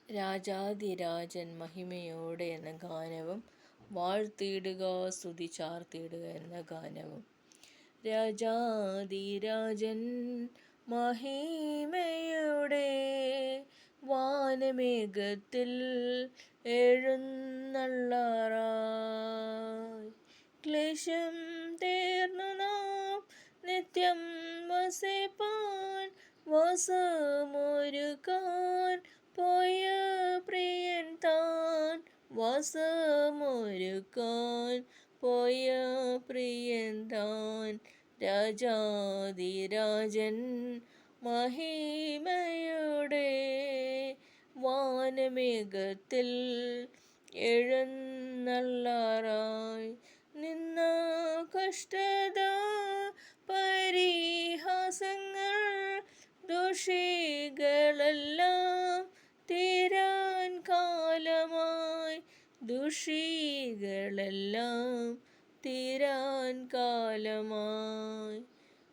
രാജാധിരാജൻ മഹിമയോടെ എന്ന ഗാനവും വാഴ്ത്തിയിടുക സ്തുതി ചാർത്തിയിടുക എന്ന ഗാനവും. രാജാധിരാജൻ മഹിമയോടെ വാനമേഘത്തിൽ എഴുന്നള്ളാറായി. ക്ലേശം തീർന്നു നാം നിത്യം വസിപ്പാൻ വാസമൊരുക്കാൻ പോയ പ്രിയൻ താൻ. വാസമൊരുക്കാൻ പോയ പ്രിയൻ താൻ. രാജാധിരാജൻ മഹിമയോടെ വാനമേഘത്തിൽ എഴുന്നള്ളാറായി. നിന്ന കഷ്ടത പരിഹാസങ്ങൾ ദോഷികളെല്ലാം തീരാൻ കാലമായി. ദുഷികളെല്ലാം തീരാൻ കാലമായി.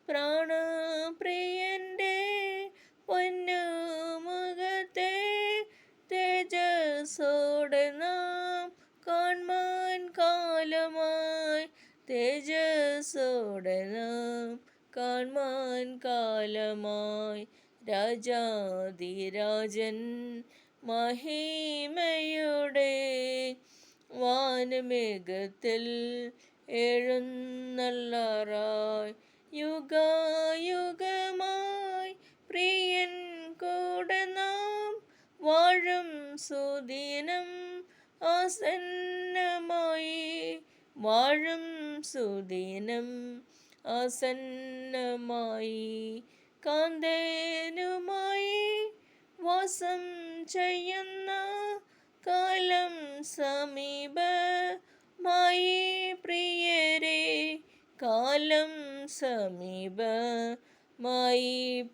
പ്രാണപ്രിയന്റെ പൊന്നുമുഖത്തെ തേജസ്സോടെ നാം കാൺമാൻ കാലമായി. തേജസ്സോടെ നാം കാൺമാൻ കാലമായി. രാജാധിരാജൻ മഹിമയോടെ വാനമേഘത്തിൽ എഴുന്നള്ളാറായി. യുഗയുഗമായി പ്രിയൻ കൂടെ നാം വാഴും സുദിനം ആസന്നമായി. വാഴും സുദിനം ആസന്നമായി. കാന്തനുമായി വാസം ചെയ്യുന്ന കാലം സമീപമായി പ്രിയരെ. കാലം സമീപമായി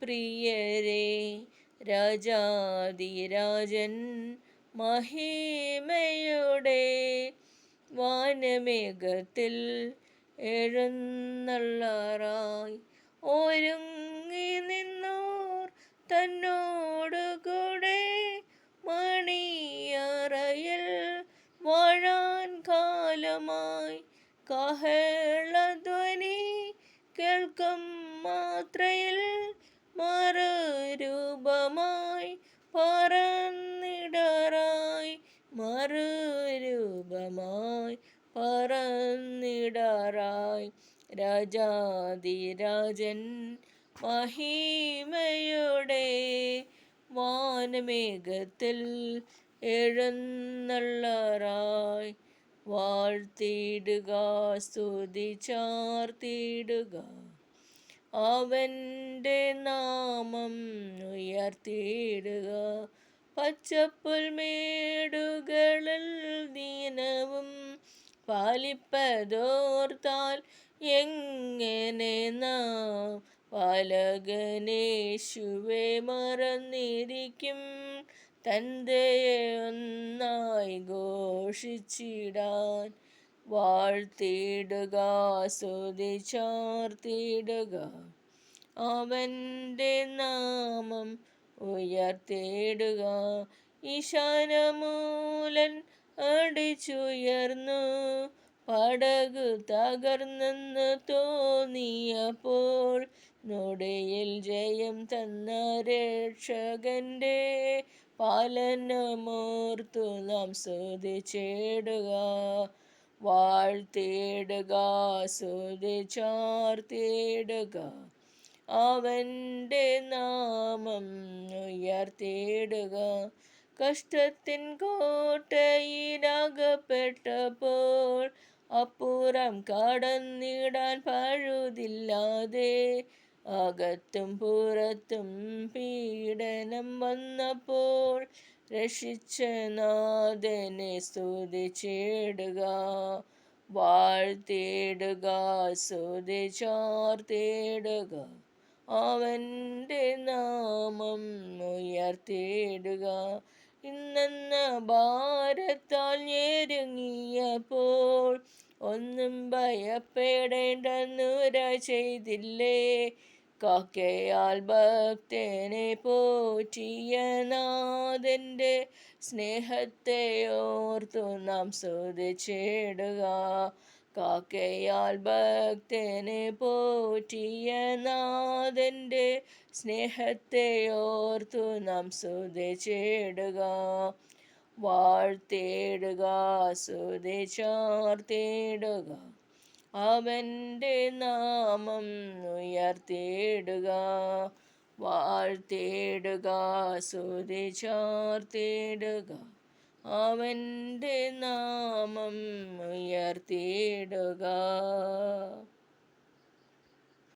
പ്രിയരെ. രാജാധിരാജൻ മഹിമയോടെ വാനമേഘത്തിൽ എഴുന്നള്ളാറായി. ഒരുങ്ങി നിന്നോർ തന്നോടുകൂടെ മണിയറയിൽ വാഴാൻ കാലമായി. കാഹളധ്വനി കേൾക്കും മാത്രയിൽ മറുരൂപമായി പറന്നിടാറായി. മറുരൂപമായി പറന്നിടാറായി. രാജാധിരാജൻ മഹിമയോടെ വാനമേഘത്തിൽ എഴുന്നള്ളാറായി. വാഴ്ത്തിയിടുക സ്തുതി ചാർത്തിയിടുക അവൻ്റെ നാമം ഉയർത്തിയിടുക. പച്ചപ്പുൽമേടുകളിൽ ദിനവും പാലിപ്പതോർത്താൽ എങ്ങനെ നാം പാലകനേശുവെ മറന്നിരിക്കും. തന്റെയെ ഒന്നായി ഘോഷിച്ചിടാൻ വാഴ്ത്തിയിടുക സ്തുതി ചാർത്തിയിടുക അവൻ്റെ നാമം ഉയർത്തിയിടുക. ഈശാനമൂലൻ അടിച്ചുയർന്നു പടകു തകർന്നെന്ന് തോന്നിയപ്പോൾ നൊടിയിൽ ജയം തന്ന രക്ഷകന്റെ പാലനമോർത്തു നാം സ്തുതിച്ചിടുക. വാഴ്ത്തിയിടുക സ്തുതി ചാർത്തിയിടുക അവൻ്റെ നാമം ഉയർത്തിയിടുക. കഷ്ടത്തിൻ കോട്ടയിലകപ്പെട്ടപ്പോൾ അപ്പുറം കടന്നിടാൻ പഴുതില്ലാതെ അകത്തും പുറത്തും പീഡനം വന്നപ്പോൾ രക്ഷിച്ച നാഥനെ സ്തുതിച്ചിടുക. വാഴ്ത്തിയിടുക സ്തുതി ചാർത്തിയിടുക അവൻ്റെ നാമം ഉയർത്തിയിടുക. ഇന്നെന്ന ഭാരത്താൽ ഞെരുങ്ങിയപ്പോൾ ഒന്നും ഭയപ്പെടേണ്ടെന്നുര ചെയ്തില്ലേ. കാക്കയാൽ ഭക്തനെ പോറ്റിയ നാഥൻ്റെ സ്നേഹത്തെ ഓർത്തു നാം സ്തുതിച്ചിടുക. കാക്കയാൽ ഭക്തനെ പോറ്റിയ നാഥൻ്റെ സ്നേഹത്തെ ഓർത്തു നാം സ്തുതിച്ചിടുക. വാഴ്ത്തിടുക, സ്തുതിച്ചാർത്തിടുക, അവൻ്റെ നാമം ഉയർത്തിടുക. വാഴ്ത്തിടുക, സ്തുതിച്ചാർത്തിടുക, അവൻ്റെ നാമം ഉയർത്തിടുക.